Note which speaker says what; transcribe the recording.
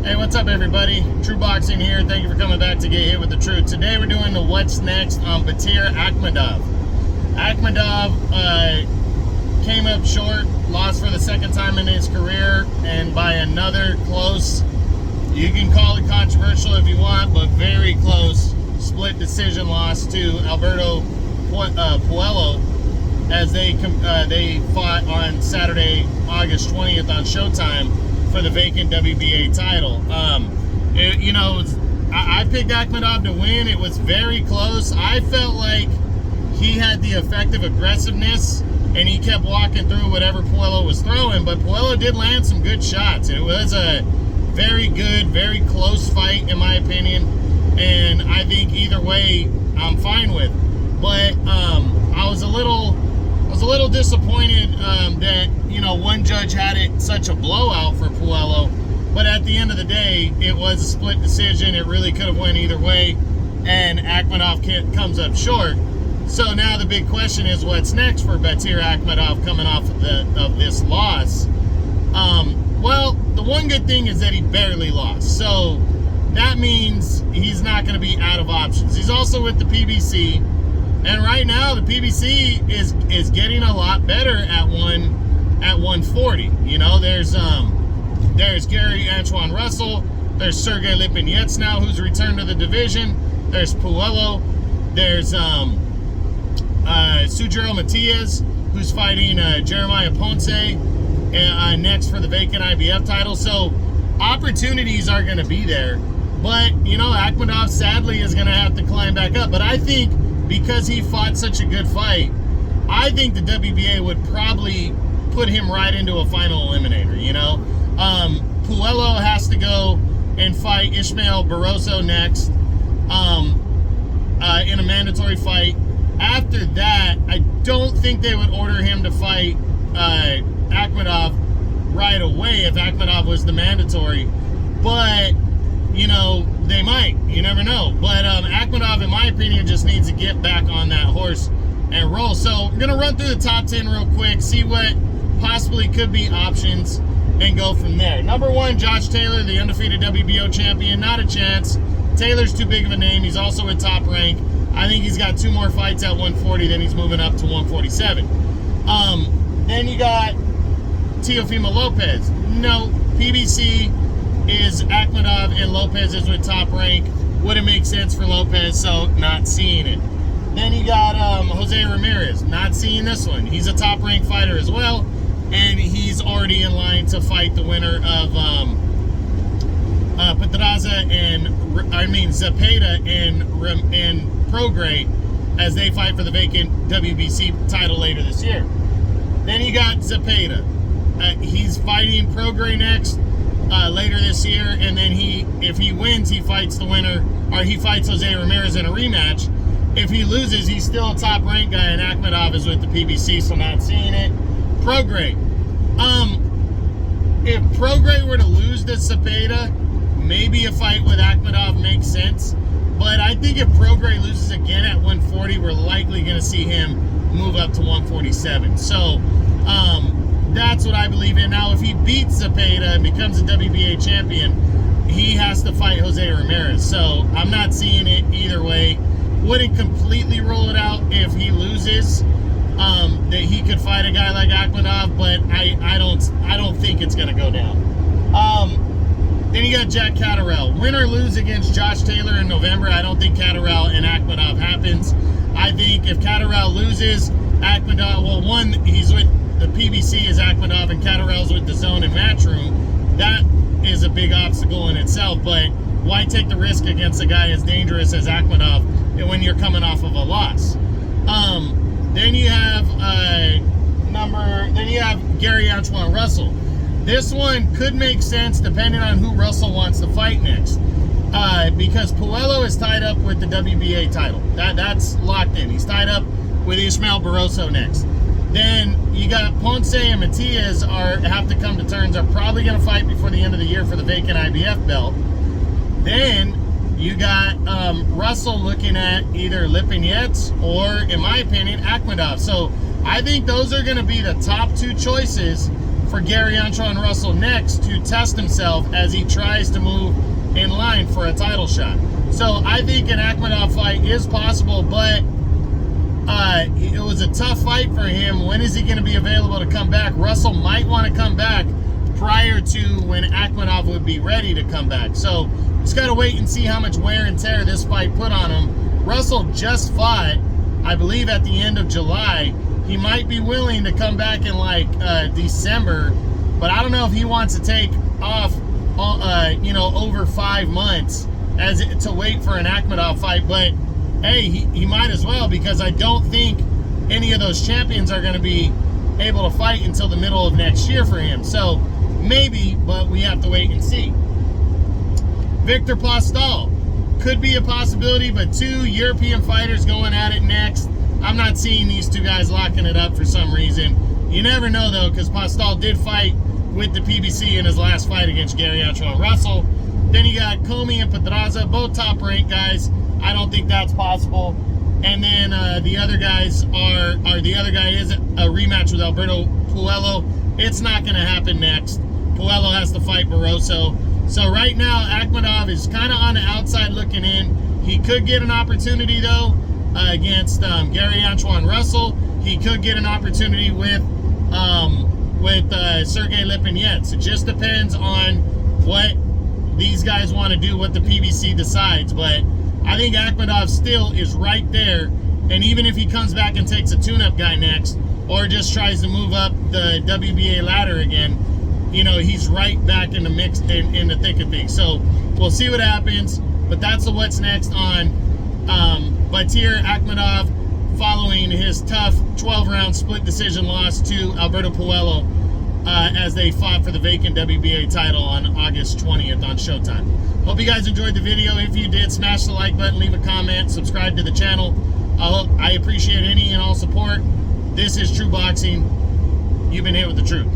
Speaker 1: Hey, what's up, everybody? True Boxing here. Thank you for coming back to Get Hit with the Truth. Today we're doing the What's Next on Batyr Ahkmedov. Ahkmedov came up short, lost for the second time in his career, and by another close, you can call it controversial if you want, but very close, split decision loss to Alberto Puello as they fought on Saturday, August 20th on Showtime for the vacant WBA title. I picked Ahkmedov to win. It was very close. I felt like he had the effective aggressiveness and he kept walking through whatever Puello was throwing, but Puello did land some good shots. It was a very good, very close fight in my opinion, and I think either way I'm fine with. But I was a little disappointed that one judge had it such a blowout for Puello, but at the end of the day, it was a split decision. It really could have went either way, and Ahkmedov comes up short. So now the big question is, what's next for Batyr Ahkmedov coming off of this loss? Well, the one good thing is that he barely lost, so that means he's not going to be out of options. He's also with the PBC, and right now the PBC is getting a lot better at 140. There's Gary Antoine Russell, there's Sergey Lipinets now, who's returned to the division. There's Puello, there's Sujiro Matias, who's fighting Jeremiah Ponce next for the vacant IBF title. So opportunities are going to be there, but Ahkmedov sadly is going to have to climb back up. But I think because he fought such a good fight, I think the WBA would probably put him right into a final eliminator. Puello has to go and fight Ismael Barroso next in a mandatory fight. After that, I don't think they would order him to fight Ahkmedov right away if Ahkmedov was the mandatory. But, they might. You never know. But Ahkmedov, in my opinion, just needs to get back on that horse and roll. So we're going to run through the top 10 real quick, see what possibly could be options, and go from there. Number 1, Josh Taylor, the undefeated WBO champion. Not a chance. Taylor's too big of a name. He's also at top rank. I think he's got 2 more fights at 140, then he's moving up to 147. Then you got Teofimo Lopez. No, PBC is Ahkmedov and Lopez is with top rank. Wouldn't make sense for Lopez, so not seeing it. Then you got Jose Ramirez. Not seeing this one. He's a top rank fighter as well, and he's already in line to fight the winner of Zepeda and Prograis as they fight for the vacant WBC title later this year. Then you got Zepeda. He's fighting Prograis next later this year, and then if he wins, he fights the winner, or he fights Jose Ramirez in a rematch. If he loses, he's still a top ranked guy, and Ahkmedov is with the PBC, so not seeing it. Prograis. If Prograis were to lose to Zepeda, maybe a fight with Ahkmedov makes sense. But I think if Prograis loses again at 140, we're likely going to see him move up to 147. So that's what I believe in. Now, if he beats Zepeda and becomes a WBA champion, he has to fight Jose Ramirez. So I'm not seeing it either way. Wouldn't completely rule it out if he loses, that he could fight a guy like Ahkmedov, but I don't think it's going to go down. Then you got Jack Catterall. Win or lose against Josh Taylor in November, I don't think Catterall and Ahkmedov happens. I think if Catterall loses, Ahkmedov, well, one, he's with the PBC is Ahkmedov, and Catterall's with the Zone and Matchroom. That is a big obstacle in itself, but why take the risk against a guy as dangerous as Ahkmedov when you're coming off of a loss? Then you have Gary Antoine Russell. This one could make sense depending on who Russell wants to fight next. Because Puello is tied up with the WBA title. That's locked in. He's tied up with Ismael Barroso next. Then you got Ponce and Matias have to come to terms. Are probably going to fight before the end of the year for the vacant IBF belt. Then you got Russell looking at either Lipinets or, in my opinion, Ahkmedov. So I think those are going to be the top 2 choices for Gary-Antoine Russell next to test himself as he tries to move in line for a title shot. So I think an Ahkmedov fight is possible, but it was a tough fight for him. When is he going to be available to come back? Russell might want to come back prior to when Ahkmedov would be ready to come back. So just got to wait and see how much wear and tear this fight put on him. Russell just fought, I believe, at the end of July. He might be willing to come back in like December, but I don't know if he wants to take off, over 5 months to wait for an Ahkmedov fight. But hey, he might as well, because I don't think any of those champions are going to be able to fight until the middle of next year for him. So maybe, but we have to wait and see. Victor Postol could be a possibility, but 2 European fighters going at it next. I'm not seeing these 2 guys locking it up for some reason. You never know, though, because Postol did fight with the PBC in his last fight against Gary-Antoine Russell. Then you got Comey and Pedraza, both top-ranked guys. I don't think that's possible. And then the other guys the other guy is a rematch with Alberto Puello. It's not going to happen next. Puello has to fight Barroso. So right now, Ahkmedov is kind of on the outside looking in. He could get an opportunity, though, against Gary-Antoine Russell. He could get an opportunity with Sergey Lipinets. It just depends on what these guys want to do, what the PBC decides. But I think Ahkmedov still is right there. And even if he comes back and takes a tune-up guy next, or just tries to move up the WBA ladder again, he's right back in the mix, in the thick of things. So we'll see what happens. But that's the what's next on Batyr Ahkmedov, following his tough 12-round split decision loss to Alberto Puello as they fought for the vacant WBA title on August 20th on Showtime. Hope you guys enjoyed the video. If you did, smash the like button, leave a comment, subscribe to the channel. I appreciate any and all support. This is True Boxing. You've been hit with the truth.